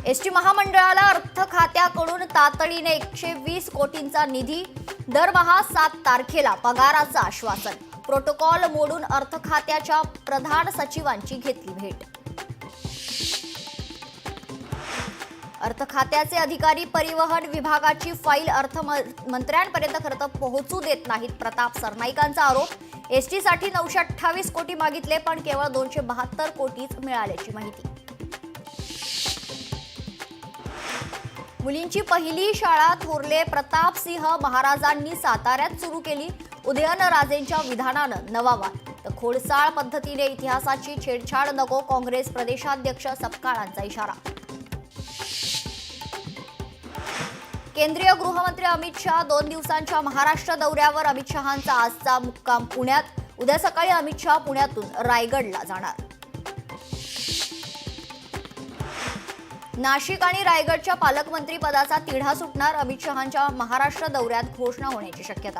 ST महामंडळाला अर्थ खात्याकडून तातडीने 120 कोटींचा निधी, दरमहा 7 तारखेला पगाराचं आश्वासन. प्रोटोकॉल मोडून अर्थ खात्याच्या प्रधान सचिवांची घेतली भेट. अर्थ खात्याचे अधिकारी परिवहन विभागाची फाईल अर्थमंत्र्यांपर्यंत खरं पोहोचू देत नाहीत. प्रताप सरनाईकांचा आरोप. एसटीसाठी 928 कोटी मागितले पण केवळ 272 कोटीच मिळाल्याची माहिती. मुलींची पहिली शाळा थोरले प्रतापसिंह महाराजांनी साताऱ्यात सुरू केली. उदयनराजेंच्या विधानानं नवा वाद. तर खोडसाळ पद्धतीने इतिहासाची छेडछाड नको, काँग्रेस प्रदेशाध्यक्ष सपकाळांचा इशारा. केंद्रीय गृहमंत्री अमित शहा 2 दिवसांच्या महाराष्ट्र दौऱ्यावर. अमित शहांचा आजचा मुक्काम पुण्यात. उद्या सकाळी अमित शहा पुण्यातून रायगडला जाणार. नाशिक आणि रायगडच्या पालकमंत्री पदाचा तिढा सुटणार. अमित शहांच्या महाराष्ट्र दौऱ्यात घोषणा होण्याची शक्यता.